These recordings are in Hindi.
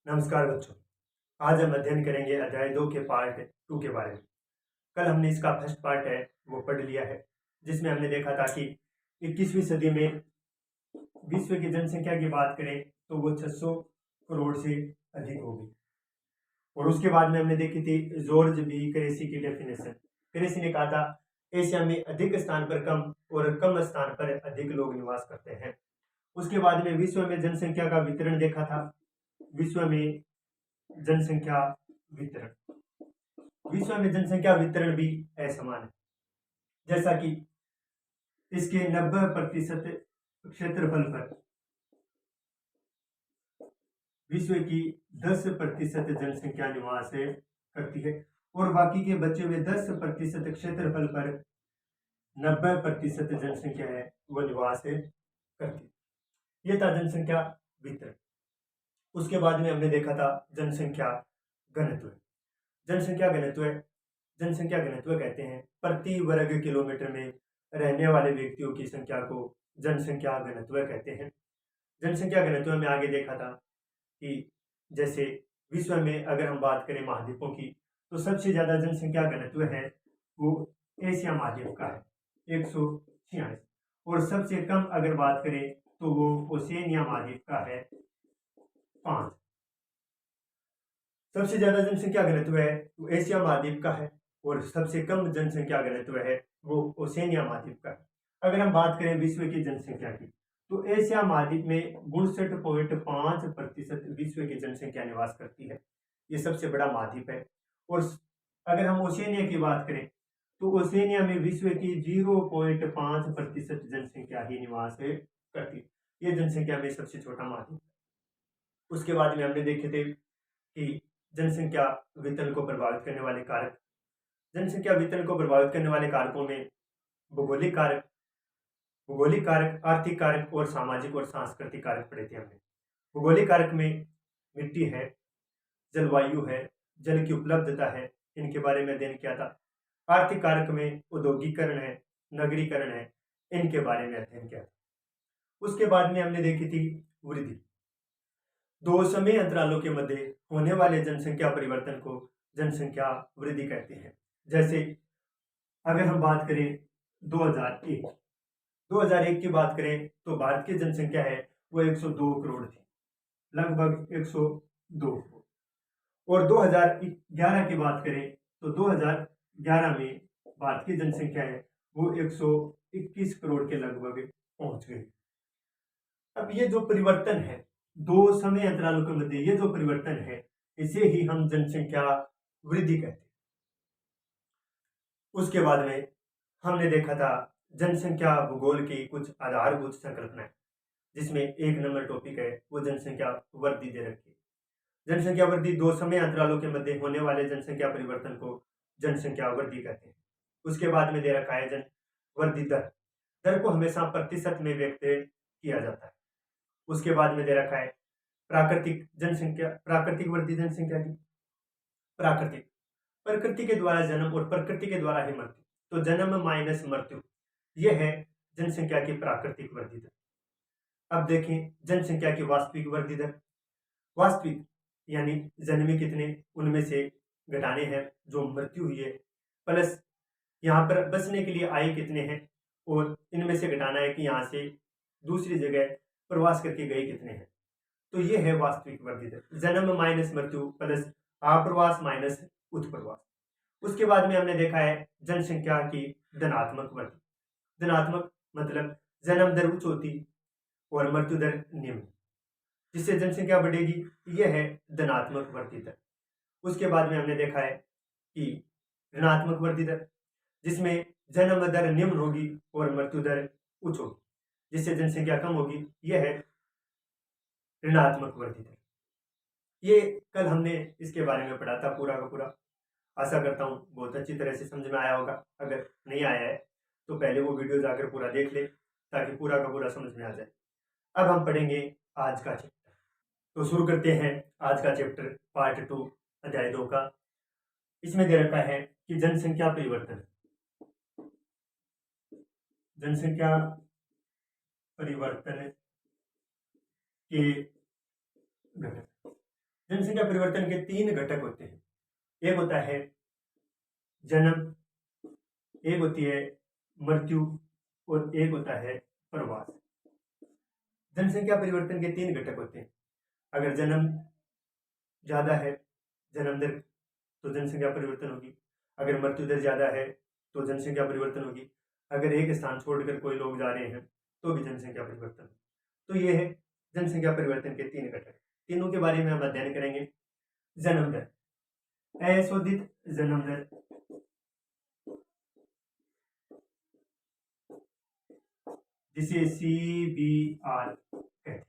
नमस्कार बच्चों। आज हम अध्ययन करेंगे अध्याय 2 के पार्ट 2 के बारे में। कल हमने इसका फर्स्ट पार्ट है वो पढ़ लिया है, जिसमें हमने देखा था कि 21वीं सदी में विश्व की जनसंख्या की बात करें तो वो 600 करोड़ से अधिक होगी। और उसके बाद में हमने देखी थी जॉर्ज बी क्रेसी की डेफिनेशन। क्रेसी ने कहा था एशिया में अधिक स्थान पर कम और कम स्थान पर अधिक लोग निवास करते हैं। उसके बाद में विश्व में जनसंख्या का वितरण देखा था। विश्व में जनसंख्या वितरण विश्व में जनसंख्या वितरण भी असमान है। जैसा कि इसके 90% क्षेत्रफल पर विश्व की 10% जनसंख्या निवास करती है और बाकी के बचे हुए 10% क्षेत्रफल पर 90% जनसंख्या है वो निवास करती है। ये था जनसंख्या वितरण। उसके बाद में हमने देखा था जनसंख्या घनत्व। जनसंख्या घनत्व कहते हैं प्रति वर्ग किलोमीटर में रहने वाले व्यक्तियों की संख्या को जनसंख्या घनत्व कहते हैं। जनसंख्या घनत्व में आगे देखा था कि जैसे विश्व में अगर हम बात करें महाद्वीपों की तो सबसे ज्यादा जनसंख्या घनत्व है वो एशिया महाद्वीप का है 146, और सबसे कम अगर बात करें तो वो ओशिनिया महाद्वीप का है 5। सबसे ज्यादा जनसंख्या घनत्व है वो एशिया महाद्वीप का है और सबसे कम जनसंख्या घनत्व है वो ओशिनिया महाद्वीप का है। अगर हम बात करें विश्व की जनसंख्या की तो एशिया महाद्वीप में 62.5% विश्व की जनसंख्या निवास करती है। ये सबसे बड़ा महाद्वीप है। और अगर हम ओशिनिया की बात करें तो ओशिनिया में विश्व की 0.5% जनसंख्या ही निवास करती है। ये जनसंख्या में सबसे छोटा महाद्वीप है। उसके बाद में हमने देखे थे कि जनसंख्या वितरण को प्रभावित करने वाले कारक। जनसंख्या वितरण को प्रभावित करने वाले कारकों में भौगोलिक कारक, आर्थिक कारक और सामाजिक और सांस्कृतिक कारक पढ़े थे हमने। भौगोलिक कारक में मिट्टी है, जलवायु है, जल की उपलब्धता है, इनके बारे में अध्ययन किया था। आर्थिक कारक में औद्योगिकरण है, नगरीकरण है, इनके बारे में अध्ययन किया था। उसके बाद में हमने देखी थी वृद्धि। दो समय अंतरालों के मध्य होने वाले जनसंख्या परिवर्तन को जनसंख्या वृद्धि कहते हैं। जैसे अगर हम बात करें 2001 की बात करें तो भारत की जनसंख्या है वो 102 करोड़ थी, लगभग 102। और 2011 की बात करें तो 2011 में भारत की जनसंख्या है वो 121 करोड़ के लगभग पहुंच गई। अब ये जो परिवर्तन है दो समय अंतरालों के मध्य, ये जो परिवर्तन है इसे ही हम जनसंख्या वृद्धि कहते हैं। उसके बाद में हमने देखा था जनसंख्या भूगोल की कुछ आधारभूत संकल्पनाएं, जिसमें एक नंबर टॉपिक है वो जनसंख्या वृद्धि दे रखी है। जनसंख्या वृद्धि दो समय अंतरालों के मध्य होने वाले जनसंख्या परिवर्तन को जनसंख्या वृद्धि कहते हैं। उसके बाद में दे रखा है जन वृद्धि दर को हमेशा प्रतिशत में व्यक्त किया जाता है। उसके बाद में दे रखा है प्राकृतिक वृद्धि जनसंख्या की। प्रकृति के द्वारा जन्म और प्रकृति के द्वारा ही मृत्यु, तो जन्म माइनस मृत्यु, यह है जनसंख्या की प्राकृतिक वृद्धि दर। अब देखें जनसंख्या की वास्तविक वृद्धि दर। वास्तविक यानी जन्मे कितने उनमें से घटाने हैं जो मृत्यु हुई है, प्लस यहाँ पर बचने के लिए आए कितने हैं और इनमें से घटाना है कि यहाँ से दूसरी जगह प्रवास करके गए कितने हैं। तो ये है वास्तविक वृद्धि दर, जन्म माइनस मृत्यु प्लस आप्रवास माइनस उत्प्रवास। उसके बाद में हमने देखा है जनसंख्या की धनात्मक वृद्धि। धनात्मक मतलब जन्म दर उच्च होती और मृत्यु दर निम्न, जिससे जनसंख्या बढ़ेगी, यह है धनात्मक वृद्धि दर। उसके बाद में हमने देखा है कि ऋणात्मक वृद्धि दर, जिसमें जन्म दर निम्न होगी और मृत्यु दर उच्च होगी, जिससे जनसंख्या कम होगी, यह है ऋणात्मक वृद्धि दर। ये कल हमने इसके बारे में पढ़ा था पूरा का पूरा। आशा करता हूँ बहुत अच्छी तरह से समझ में आया होगा। अगर नहीं आया है तो पहले वो वीडियो जाकर पूरा देख ले ताकि पूरा का पूरा समझ में आ जाए। अब हम पढ़ेंगे आज का चैप्टर। तो शुरू करते हैं आज का चैप्टर पार्ट 2 अध्याय 2 का। इसमें दे रखा है कि जनसंख्या परिवर्तन के घटक। जनसंख्या परिवर्तन के 3 घटक होते हैं। एक होता है जन्म, एक होती है मृत्यु और एक होता है प्रवास। जनसंख्या परिवर्तन के 3 घटक होते हैं। अगर जन्म ज्यादा है, जन्म दर, तो जनसंख्या परिवर्तन होगी। अगर मृत्यु दर ज्यादा है तो जनसंख्या परिवर्तन होगी। अगर एक स्थान छोड़कर कोई लोग जा रहे हैं तो भी जनसंख्या परिवर्तन। तो ये है जनसंख्या परिवर्तन के 3 घटक। तीनों के बारे में हम अध्ययन करेंगे। जन्म दर, अशोधित जन्म दर, जिसे CBR कहते हैं।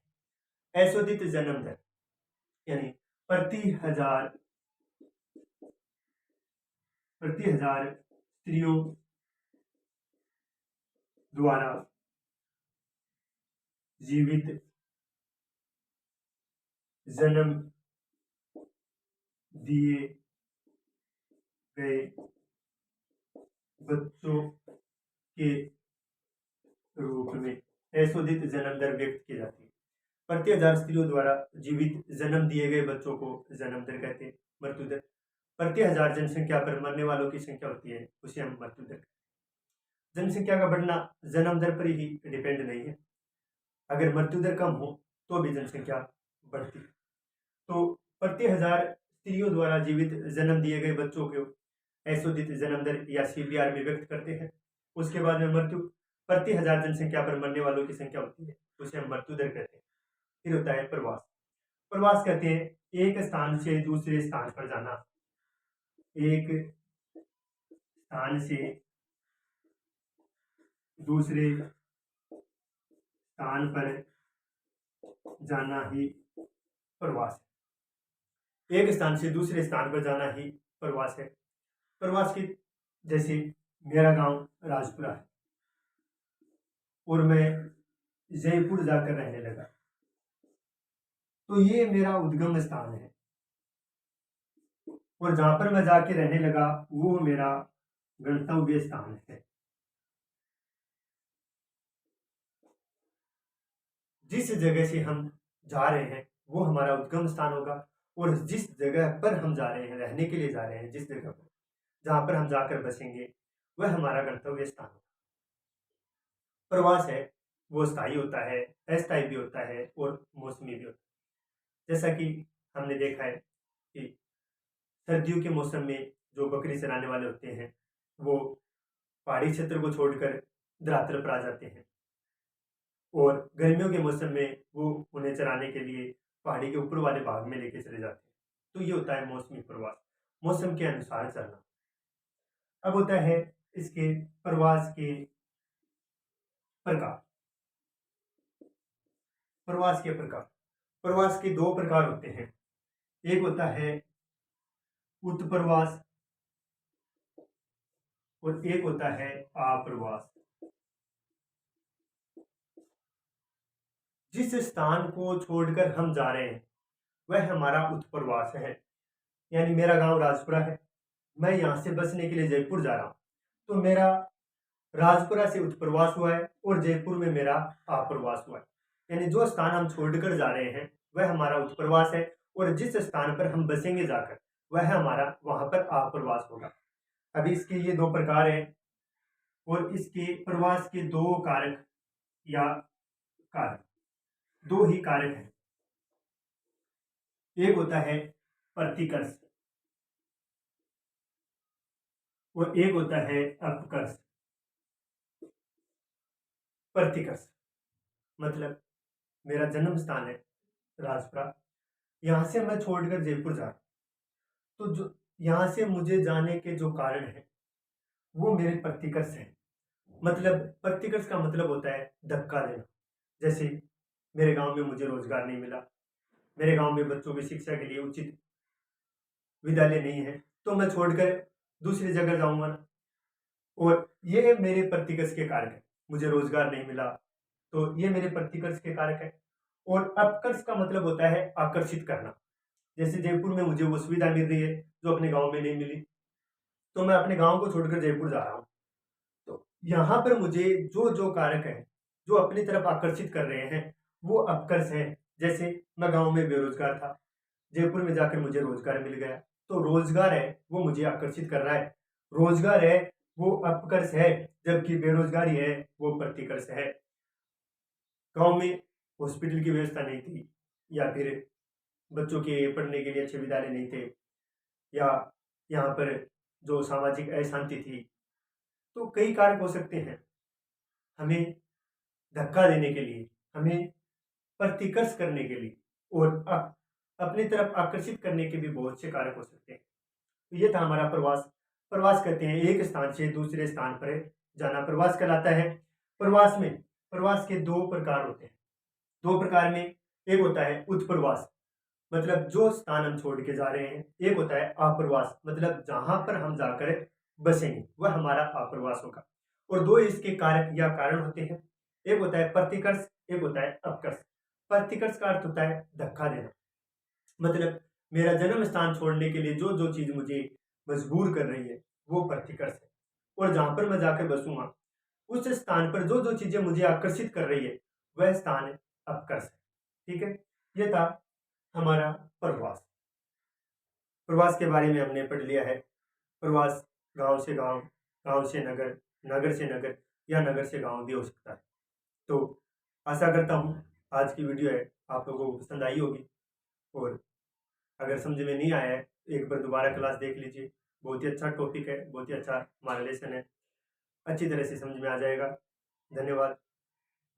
अशोधित जन्म दर यानी प्रति हजार स्त्रियों द्वारा जीवित जन्म दिए गए बच्चों के रूप में अशोधित जन्म दर व्यक्त की जाती है। प्रति हजार स्त्रियों द्वारा जीवित जन्म दिए गए बच्चों को जन्म दर कहते हैं। मृत्यु दर, प्रति हजार जनसंख्या पर मरने वालों की संख्या होती है, उसे हम मृत्यु दर कहते हैं। जनसंख्या का बढ़ना जन्म दर पर ही डिपेंड नहीं है। अगर मृत्यु दर कम हो तो भी जनसंख्या बढ़ती है। तो प्रति हजार स्त्रियों द्वारा जीवित जन्म दिए गए बच्चों को अशोधित जन्म दर या CBR में व्यक्त करते हैं। उसके बाद में मृत्यु, प्रति हजार जनसंख्या पर मरने वालों की संख्या होती है, उसे हम मृत्यु दर कहते हैं। फिर होता है प्रवास। प्रवास कहते हैं एक स्थान से दूसरे स्थान पर जाना, एक स्थान से दूसरे स्थान पर जाना ही प्रवास है। एक स्थान से दूसरे स्थान पर जाना ही प्रवास है। प्रवास की, जैसे मेरा गांव राजपुरा है और मैं जयपुर जाकर रहने लगा, तो ये मेरा उद्गम स्थान है और जहां पर मैं जाके रहने लगा वो मेरा गंतव्य स्थान है। जिस जगह से हम जा रहे हैं वो हमारा उद्गम स्थान होगा और जिस जगह पर हम जा रहे हैं, रहने के लिए जा रहे हैं, जिस जगह पर जहां पर हम जाकर बसेंगे वह हमारा गंतव्य स्थान होगा। प्रवास है वो स्थायी होता है, अस्थायी भी होता है और मौसमी भी होता है। जैसा कि हमने देखा है कि सर्दियों के मौसम में जो बकरी चराने वाले होते हैं वो पहाड़ी क्षेत्र को छोड़कर धरातल पर आ जाते हैं और गर्मियों के मौसम में वो उन्हें चराने के लिए पहाड़ी के ऊपर वाले भाग में लेके चले जाते हैं। तो ये होता है मौसमी प्रवास, मौसम के अनुसार चलना। अब होता है इसके प्रवास के प्रकार। प्रवास के प्रकार, प्रवास के 2 प्रकार होते हैं। एक होता है उत्प्रवास और एक होता है आप्रवास। जिस स्थान को छोड़कर हम जा रहे हैं वह हमारा उत्प्रवास है। यानी मेरा गांव राजपुरा है, मैं यहां से बसने के लिए जयपुर जा रहा हूं, तो मेरा राजपुरा से उत्प्रवास हुआ है और जयपुर में मेरा आप्रवास हुआ है। यानी जो स्थान हम छोड़कर जा रहे हैं वह हमारा उत्प्रवास है और जिस स्थान पर हम बसेंगे जाकर वह हमारा वहां पर आप्रवास होगा। अभी इसके ये 2 प्रकार हैं और इसके प्रवास के 2 कारक या कारक, 2 ही कारक हैं। एक होता है प्रतिकर्ष और एक होता है अपकर्ष। प्रतिकर्ष मतलब मेरा जन्म स्थान है राजपुरा, यहां से मैं छोड़कर जयपुर जा रहा हूं, तो जो यहां से मुझे जाने के जो कारण है वो मेरे प्रतिकर्ष है। मतलब प्रतिकर्ष का मतलब होता है धक्का देना। जैसे मेरे गांव में मुझे रोजगार नहीं मिला, मेरे गांव में बच्चों की शिक्षा के लिए उचित विद्यालय नहीं है, तो मैं छोड़कर दूसरी जगह जाऊंगा ना, और ये मेरे प्रतिकर्ष के कारक है। मुझे रोजगार नहीं मिला तो ये मेरे प्रतिकर्ष के कारक है। और अपकर्ष का मतलब होता है आकर्षित करना। जैसे जयपुर में मुझे वो सुविधा मिल रही है जो अपने गांव में नहीं मिली, तो मैं अपने गांव को छोड़कर जयपुर जा रहा हूं, तो यहाँ पर मुझे जो जो कारक है जो अपनी तरफ आकर्षित कर रहे हैं वो अपकर्ष है। जैसे मैं गांव में बेरोजगार था, जयपुर में जाकर मुझे रोजगार मिल गया। तो रोजगार है वो मुझे आकर्षित कर रहा है, रोजगार है वो अपकर्ष है, जबकि बेरोजगारी है वो प्रतिकर्ष है। गांव में हॉस्पिटल की व्यवस्था नहीं थी, या फिर बच्चों के पढ़ने के लिए अच्छे विद्यालय नहीं थे, या यहाँ पर जो सामाजिक अशांति थी, तो कई कारक हो सकते हैं। हमें धक्का देने के लिए, हमें प्रतिकर्ष करने के लिए और अपनी तरफ आकर्षित करने के भी बहुत से कारक हो सकते हैं। तो ये था हमारा प्रवास। प्रवास कहते हैं एक स्थान से दूसरे स्थान पर जाना, प्रवास कहलाता है। प्रवास के दो प्रकार होते हैं। दो प्रकार में एक होता है उत्प्रवास, मतलब जो स्थान हम छोड़ के जा रहे हैं। एक होता है अप्रवास, मतलब जहां पर हम जाकर बसेंगे वह हमारा अप्रवास होगा। और दो इसके कारक या कारण होते हैं, एक होता है प्रतिकर्ष, एक होता है अपकर्ष। प्रतिकर्ष का अर्थ होता है धक्का देना, मतलब मेरा जन्म स्थान छोड़ने के लिए जो जो चीज मुझे मजबूर कर रही है वो प्रतिकर्ष है। और जहां पर मैं जाकर बसूंगा उस स्थान पर जो जो चीजें मुझे आकर्षित कर रही है वह स्थान अपकर्ष है। ठीक है, ये था हमारा प्रवास। प्रवास के बारे में हमने पढ़ लिया है। प्रवास गांव से गांव, गांव से नगर, नगर से नगर, या नगर से गांव भी हो सकता है। तो आशा करता हूँ आज की वीडियो है आप लोगों को पसंद आई होगी, और अगर समझ में नहीं आया है एक बार दोबारा क्लास देख लीजिए। बहुत ही अच्छा टॉपिक है, बहुत ही अच्छा हमारा लेसन है, अच्छी तरह से समझ में आ जाएगा। धन्यवाद।